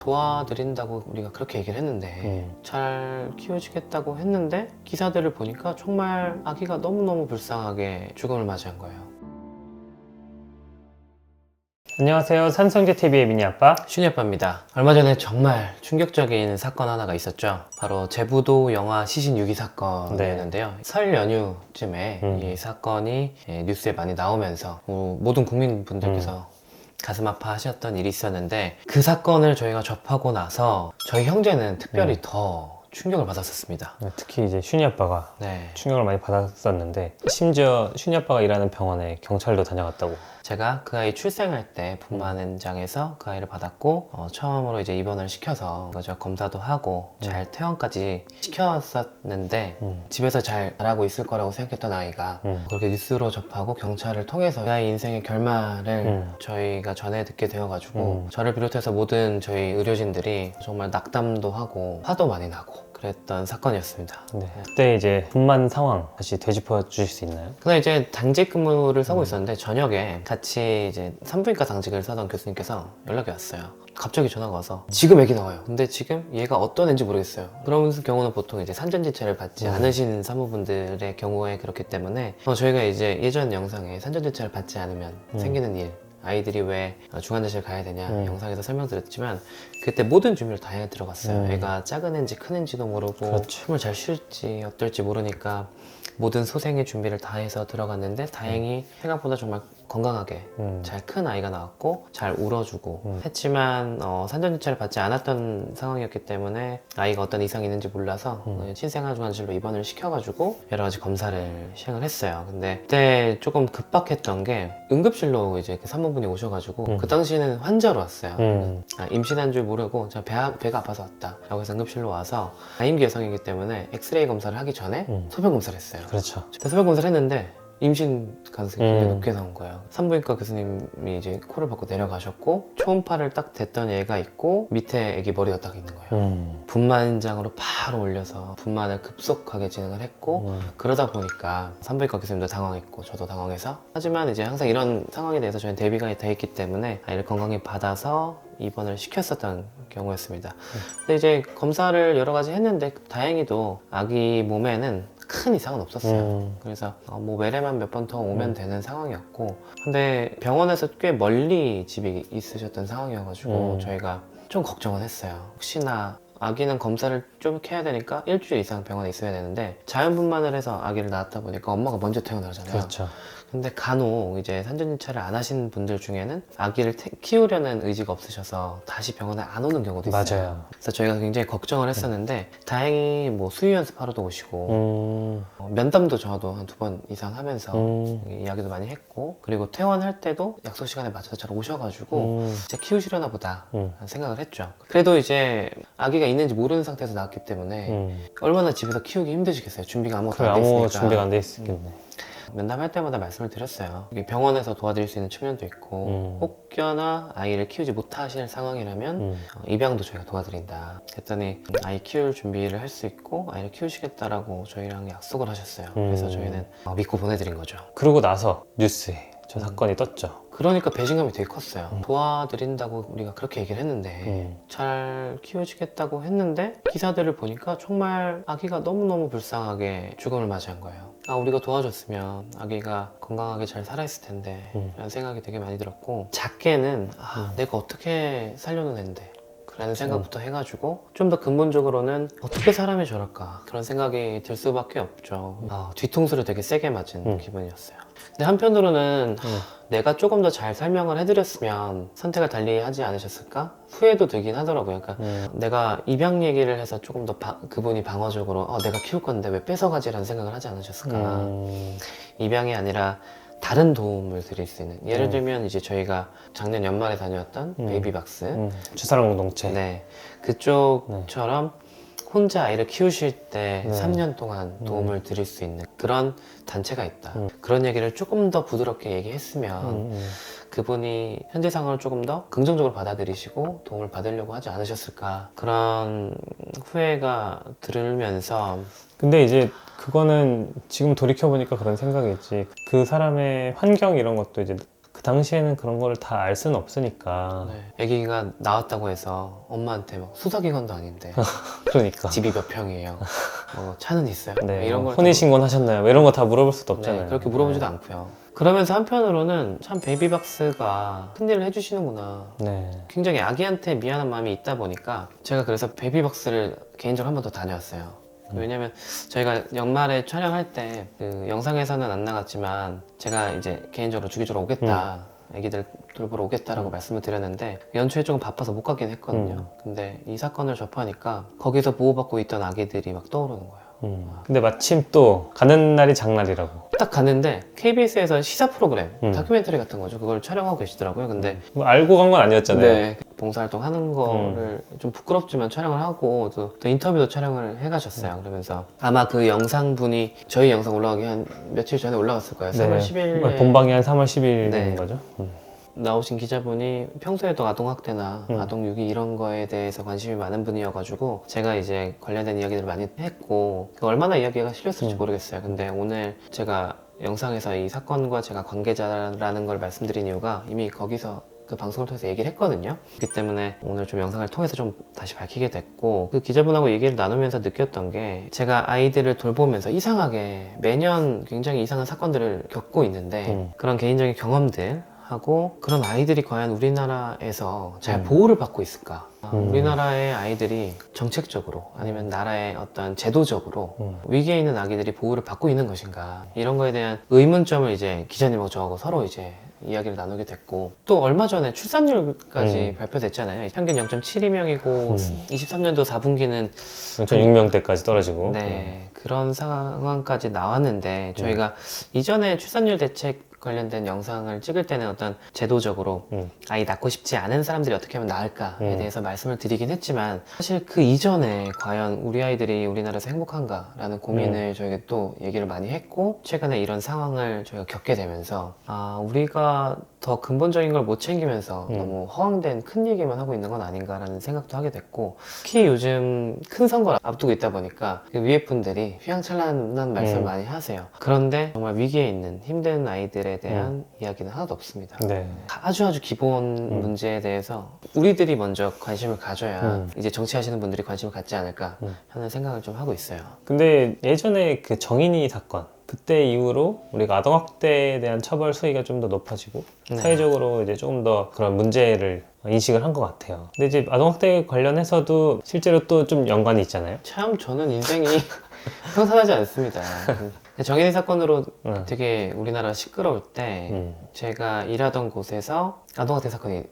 도와드린다고 우리가 그렇게 얘기를 했는데 잘 키워주겠다고 했는데 기사들을 보니까 정말 아기가 너무너무 불쌍하게 죽음을 맞이한 거예요. 안녕하세요. 산성재TV의 미니아빠 슈니아빠입니다. 얼마 전에 정말 충격적인 사건 하나가 있었죠. 바로 제부도 영화 시신 유기 사건이었는데요. 설 연휴쯤에 이 사건이 뉴스에 많이 나오면서 모든 국민분들께서 가슴 아파하셨던 일이 있었는데, 그 사건을 저희가 접하고 나서 저희 형제는 특별히 더 충격을 받았었습니다. 특히 이제 슈니아빠가 충격을 많이 받았었는데, 심지어 슈니아빠가 일하는 병원에 경찰도 다녀갔다고. 제가 그 아이 출생할 때 분만원장에서 그 아이를 받았고, 처음으로 이제 입원을 시켜서 제가 검사도 하고 잘 퇴원까지 시켰었는데, 집에서 잘 자라고 있을 거라고 생각했던 아이가 그렇게 뉴스로 접하고 경찰을 통해서 그 아이 인생의 결말을 저희가 전해 듣게 되어가지고 저를 비롯해서 모든 저희 의료진들이 정말 낙담도 하고 화도 많이 나고 그랬던 사건이었습니다. 그때 이제 분만 상황 다시 되짚어 주실 수 있나요? 근데 이제 당직 근무를 서고 있었는데, 저녁에 같이 이제 산부인과 당직을 서던 교수님께서 연락이 왔어요. 갑자기 전화가 와서 지금 애기 나와요. 근데 지금 얘가 어떤 애인지 모르겠어요. 그런 경우는 보통 이제 산전지체를 받지 않으신 산모분들의 경우에 그렇기 때문에 저희가 이제 예전 영상에 산전지체를 받지 않으면 생기는 일, 아이들이 왜 중환자실 가야 되냐 영상에서 설명드렸지만, 그때 모든 준비를 다 해 들어갔어요. 애가 작은 애인지 큰 애인지도 모르고 숨을 잘 쉴지 어떨지 모르니까 모든 소생의 준비를 다 해서 들어갔는데, 다행히 생각보다 정말 건강하게 잘 큰 아이가 나왔고 잘 울어주고 했지만, 산전지체를 받지 않았던 상황이었기 때문에 아이가 어떤 이상이 있는지 몰라서 신생아중환실로 입원을 시켜가지고 여러 가지 검사를 시행을 했어요. 근데 그때 조금 급박했던 게, 응급실로 이제 산모분이 오셔가지고 그 당시에는 환자로 왔어요. 임신한 줄 모르고 제가 배가 아파서 왔다 라고 해서 응급실로 와서 가임기 여성이기 때문에 엑스레이 검사를 하기 전에 소변 검사를 했어요. 그렇죠. 소변 검사를 했는데 임신 가능성이 굉장히 높게 나온 거예요. 산부인과 교수님이 이제 코를 받고 내려가셨고, 초음파를 딱 댔던 애가 있고 밑에 애기 머리가 딱 있는 거예요. 분만장으로 바로 올려서 분만을 급속하게 진행을 했고, 그러다 보니까 산부인과 교수님도 당황했고 저도 당황해서, 하지만 이제 항상 이런 상황에 대해서 저희는 대비가 돼 있기 때문에 아이를 건강히 받아서 입원을 시켰었던 경우였습니다. 근데 이제 검사를 여러 가지 했는데 다행히도 아기 몸에는 큰 이상은 없었어요. 그래서 뭐 외래만 몇 번 더 오면 되는 상황이었고, 근데 병원에서 꽤 멀리 집이 있으셨던 상황이어가지고 저희가 좀 걱정은 했어요. 혹시나 아기는 검사를 좀 이렇게 해야 되니까 일주일 이상 병원에 있어야 되는데, 자연분만을 해서 아기를 낳았다 보니까 엄마가 먼저 퇴원하잖아요. 그렇죠. 근데 간혹 이제 산전지체를 안 하신 분들 중에는 아기를 키우려는 의지가 없으셔서 다시 병원에 안 오는 경우도 있어요. 맞아요. 그래서 저희가 굉장히 걱정을 했었는데, 다행히 뭐 수유 연습하러도 오시고 면담도 저도 한 2번 이상 하면서 이야기도 많이 했고, 그리고 퇴원할 때도 약속 시간에 맞춰서 잘 오셔가지고 이제 키우시려나 보다 생각을 했죠. 그래도 이제 아기가 있는지 모르는 상태에서 낳았기 때문에 얼마나 집에서 키우기 힘드시겠어요. 준비가 아무것도 안 돼 있으니까. 아무 준비가 안 돼 있겠네. 면담할 때마다 말씀을 드렸어요. 병원에서 도와드릴 수 있는 측면도 있고, 혹여나 아이를 키우지 못하실 상황이라면 입양도 저희가 도와드린다 했더니, 아이 키울 준비를 할 수 있고 아이를 키우시겠다라고 저희랑 약속을 하셨어요. 그래서 저희는 믿고 보내드린 거죠. 그러고 나서 뉴스에 저 사건이 떴죠. 그러니까 배신감이 되게 컸어요. 도와드린다고 우리가 그렇게 얘기를 했는데, 잘 키워주겠다고 했는데 기사들을 보니까 정말 아기가 너무너무 불쌍하게 죽음을 맞이한 거예요. 우리가 도와줬으면 아기가 건강하게 잘 살아있을 텐데 라는 생각이 되게 많이 들었고, 작게는 내가 어떻게 살려는 앤데 라는 생각부터 해가지고, 좀 더 근본적으로는 어떻게 사람이 저럴까 그런 생각이 들 수밖에 없죠. 뒤통수를 되게 세게 맞은 기분이었어요. 근데 한편으로는 내가 조금 더 잘 설명을 해드렸으면 선택을 달리 하지 않으셨을까? 후회도 들긴 하더라고요. 그러니까 내가 입양 얘기를 해서 조금 더 그분이 방어적으로 내가 키울 건데 왜 뺏어가지라는 생각을 하지 않으셨을까? 입양이 아니라 다른 도움을 드릴 수 있는, 예를 들면 이제 저희가 작년 연말에 다녀왔던 베이비박스 주사랑 공동체, 그쪽처럼 혼자 아이를 키우실 때 3년 동안 도움을 드릴 수 있는 그런 단체가 있다. 그런 얘기를 조금 더 부드럽게 얘기했으면 그분이 현재 상황을 조금 더 긍정적으로 받아들이시고 도움을 받으려고 하지 않으셨을까, 그런 후회가 들으면서. 근데 이제 그거는 지금 돌이켜보니까 그런 생각이지, 그 사람의 환경 이런 것도 이제 그 당시에는 그런 거를 다 알 수는 없으니까. 네. 아기가 나왔다고 해서 엄마한테 막 수사기관도 아닌데 그러니까. 집이 몇 평이에요? 차는 있어요? 네, 이런 걸 혼인신고는 하셨나요? 뭐 이런 거 다 물어볼 수도 네, 없잖아요. 그렇게 물어보지도 않고요. 그러면서 한편으로는 참 베이비박스가 큰일을 해주시는구나. 네. 굉장히 아기한테 미안한 마음이 있다 보니까 제가 그래서 베이비박스를 개인적으로 한 번 더 다녀왔어요. 왜냐면 저희가 연말에 촬영할 때 그 영상에서는 안 나갔지만 제가 이제 개인적으로 주기적으로 오겠다. 애기들 돌보러 오겠다라고 말씀을 드렸는데 연초에 조금 바빠서 못 가긴 했거든요. 근데 이 사건을 접하니까 거기서 보호받고 있던 아기들이 막 떠오르는 거예요. 근데 마침 또 가는 날이 장날이라고. 딱 갔는데 KBS에서 시사 프로그램, 다큐멘터리 같은 거죠. 그걸 촬영하고 계시더라고요. 근데 뭐 알고 간 건 아니었잖아요. 네, 봉사활동 하는 거를 좀 부끄럽지만 촬영을 하고 또 인터뷰도 촬영을 해가셨어요. 그러면서 아마 그 영상분이 저희 영상 올라가기 한 며칠 전에 올라갔을 거예요. 3월 10일에 본방이 한 3월 10일인 네. 거죠. 나오신 기자분이 평소에도 아동학대나 아동유기 이런 거에 대해서 관심이 많은 분이어가지고 제가 이제 관련된 이야기들을 많이 했고 얼마나 이야기가 실렸을지 모르겠어요. 근데 오늘 제가 영상에서 이 사건과 제가 관계자라는 걸 말씀드린 이유가 이미 거기서 그 방송을 통해서 얘기를 했거든요. 그렇기 때문에 오늘 좀 영상을 통해서 좀 다시 밝히게 됐고 그 기자분하고 얘기를 나누면서 느꼈던 게 제가 아이들을 돌보면서 이상하게 매년 굉장히 이상한 사건들을 겪고 있는데 그런 개인적인 경험들 하고 그런 아이들이 과연 우리나라에서 잘 보호를 받고 있을까? 우리나라의 아이들이 정책적으로 아니면 나라의 어떤 제도적으로 위기에 있는 아기들이 보호를 받고 있는 것인가? 이런 거에 대한 의문점을 이제 기자님하고 저하고 서로 이제 이야기를 나누게 됐고 또 얼마 전에 출산율까지 발표됐잖아요. 평균 0.72명이고 23년도 4분기는 0.6명대까지 떨어지고. 네, 그런 상황까지 나왔는데 저희가 이전에 출산율 대책 관련된 영상을 찍을 때는 어떤 제도적으로 아이 낳고 싶지 않은 사람들이 어떻게 하면 나을까에 대해서 말씀을 드리긴 했지만 사실 그 이전에 과연 우리 아이들이 우리나라에서 행복한가라는 고민을 저희가 또 얘기를 많이 했고 최근에 이런 상황을 저희가 겪게 되면서 우리가 더 근본적인 걸 못 챙기면서 너무 허황된 큰 얘기만 하고 있는 건 아닌가라는 생각도 하게 됐고 특히 요즘 큰 선거를 앞두고 있다 보니까 그 위에 분들이 휘황찬란한 말씀 많이 하세요. 그런데 정말 위기에 있는 힘든 아이들에 대한 이야기는 하나도 없습니다. 네. 아주 기본 문제에 대해서 우리들이 먼저 관심을 가져야 이제 정치하시는 분들이 관심을 갖지 않을까 하는 생각을 좀 하고 있어요. 근데 예전에 그 정인이 사건 그때 이후로 우리가 아동학대에 대한 처벌 수위가 좀 더 높아지고 사회적으로 이제 조금 더 그런 문제를 인식을 한 것 같아요. 근데 이제 아동학대 관련해서도 실제로 또 좀 연관이 있잖아요. 참 저는 인생이 평탄하지 않습니다. 정인이 사건으로 되게 우리나라 시끄러울 때 제가 일하던 곳에서 아동학대 사건이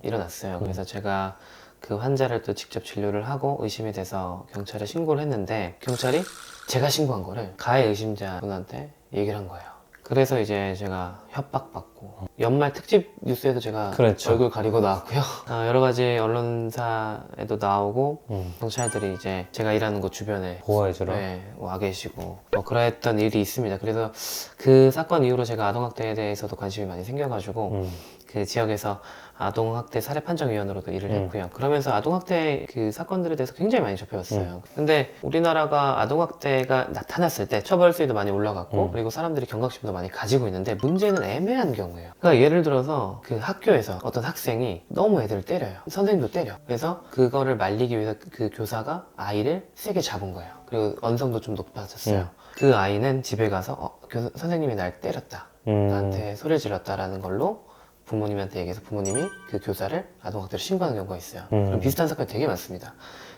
일어났어요. 그래서 제가 그 환자를 또 직접 진료를 하고 의심이 돼서 경찰에 신고를 했는데 경찰이 제가 신고한 거를 가해 의심자분한테 얘기를 한 거예요. 그래서 이제 제가 협박받고 연말 특집 뉴스에도 제가 그렇죠. 얼굴 가리고 나왔고요. 여러 가지 언론사에도 나오고 경찰들이 이제 제가 일하는 곳 주변에 보호해주러. 네, 와 계시고 그랬던 일이 있습니다. 그래서 그 사건 이후로 제가 아동학대에 대해서도 관심이 많이 생겨가지고 그 지역에서 아동학대 사례판정위원으로도 일을 했고요. 그러면서 아동학대 그 사건들에 대해서 굉장히 많이 접해왔어요. 근데 우리나라가 아동학대가 나타났을 때 처벌 수위도 많이 올라갔고 그리고 사람들이 경각심도 많이 가지고 있는데 문제는 애매한 경우예요. 그러니까 예를 들어서 그 학교에서 어떤 학생이 너무 애들을 때려요. 선생님도 때려. 그래서 그거를 말리기 위해서 그 교사가 아이를 세게 잡은 거예요. 그리고 언성도 좀 높아졌어요. 그 아이는 집에 가서 선생님이 날 때렸다. 나한테 소리를 질렀다라는 걸로 부모님한테 얘기해서 부모님이 그 교사를 아동학대로 신고하는 경우가 있어요. 그럼 비슷한 사건이 되게 많습니다.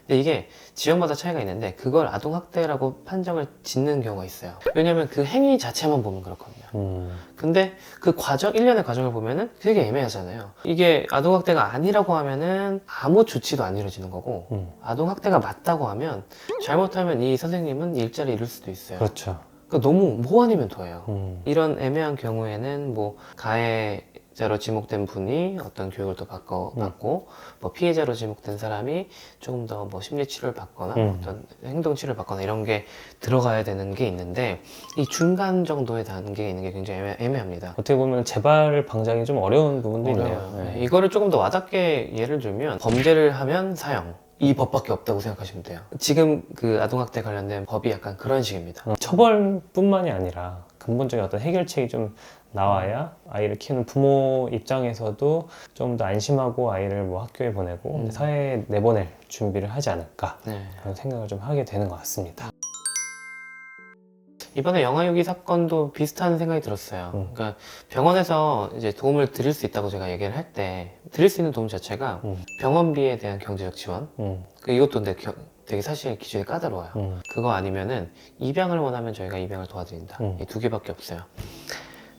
근데 이게 지역마다 차이가 있는데 그걸 아동학대라고 판정을 짓는 경우가 있어요. 왜냐면 그 행위 자체만 보면 그렇거든요. 근데 그 과정, 일련의 과정을 보면은 되게 애매하잖아요. 이게 아동학대가 아니라고 하면은 아무 조치도 안 이루어지는 거고 아동학대가 맞다고 하면 잘못하면 이 선생님은 일자리 잃을 수도 있어요. 그렇죠. 그러니까 너무 뭐 아니면 더해요. 이런 애매한 경우에는 뭐 가해자로 지목된 분이 어떤 교육을 또 받고 뭐 피해자로 지목된 사람이 조금 더 뭐 심리 치료를 받거나 어떤 행동 치료를 받거나 이런 게 들어가야 되는 게 있는데 이 중간 정도의 단계에 있는 게 굉장히 애매합니다. 어떻게 보면 재발 방지하기 좀 어려운 부분도 있네요. 네. 이거를 조금 더 와닿게 예를 들면 범죄를 하면 사형 이 법밖에 없다고 생각하시면 돼요. 지금 그 아동학대 관련된 법이 약간 그런 식입니다. 처벌뿐만이 아니라 근본적인 어떤 해결책이 좀 나와야 아이를 키우는 부모 입장에서도 좀 더 안심하고 아이를 뭐 학교에 보내고 사회에 내보낼 준비를 하지 않을까 네. 그런 생각을 좀 하게 되는 것 같습니다. 이번에 영아유기 사건도 비슷한 생각이 들었어요. 그러니까 병원에서 이제 도움을 드릴 수 있다고 제가 얘기를 할 때 드릴 수 있는 도움 자체가 병원비에 대한 경제적 지원. 이것도 근데 되게 사실 기준이 까다로워요. 그거 아니면은 입양을 원하면 저희가 입양을 도와드린다. 이 두 개밖에 없어요.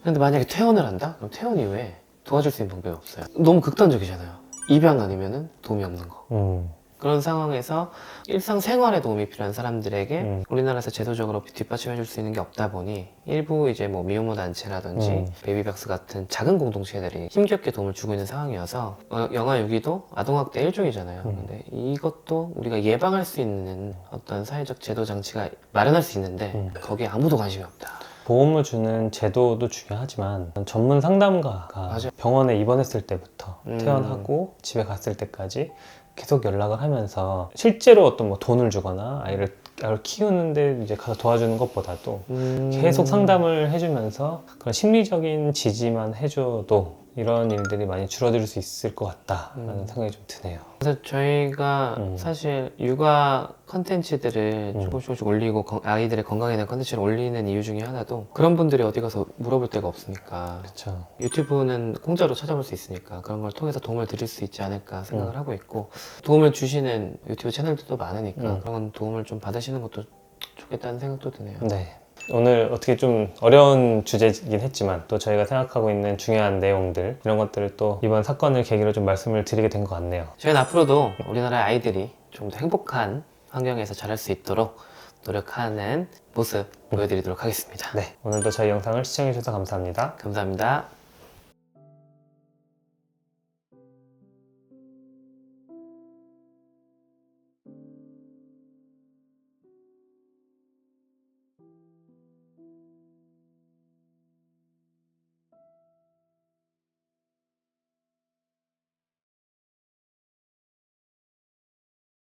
근데 만약에 퇴원을 한다? 그럼 퇴원 이후에 도와줄 수 있는 방법이 없어요. 너무 극단적이잖아요. 입양 아니면은 도움이 없는 거. 그런 상황에서 일상생활에 도움이 필요한 사람들에게 우리나라에서 제도적으로 뒷받침해 줄 수 있는 게 없다 보니 일부 이제 뭐 미혼모 단체라든지 베이비박스 같은 작은 공동체들이 힘겹게 도움을 주고 있는 상황이어서 영아유기도 아동학대 일종이잖아요. 근데 이것도 우리가 예방할 수 있는 어떤 사회적 제도 장치가 마련할 수 있는데 거기에 아무도 관심이 없다. 보험을 주는 제도도 중요하지만 전문 상담가가 맞아요. 병원에 입원했을 때부터 퇴원하고 집에 갔을 때까지 계속 연락을 하면서 실제로 어떤 뭐 돈을 주거나 아이를 키우는데 이제 가서 도와주는 것보다도 계속 상담을 해주면서 그런 심리적인 지지만 해줘도 이런 일들이 많이 줄어들 수 있을 것 같다라는 생각이 좀 드네요. 그래서 저희가 사실 육아 컨텐츠들을 조금씩 올리고 아이들의 건강에 대한 컨텐츠를 올리는 이유 중에 하나도 그런 분들이 어디 가서 물어볼 데가 없으니까 그렇죠. 유튜브는 공짜로 찾아볼 수 있으니까 그런 걸 통해서 도움을 드릴 수 있지 않을까 생각을 하고 있고 도움을 주시는 유튜브 채널들도 많으니까 그런 도움을 좀 받으시는 것도 좋겠다는 생각도 드네요. 네. 오늘 어떻게 좀 어려운 주제이긴 했지만 또 저희가 생각하고 있는 중요한 내용들 이런 것들을 또 이번 사건을 계기로 좀 말씀을 드리게 된 것 같네요. 저희는 앞으로도 우리나라 아이들이 좀 더 행복한 환경에서 자랄 수 있도록 노력하는 모습 보여드리도록 하겠습니다. 네. 오늘도 저희 영상을 시청해주셔서 감사합니다. 감사합니다.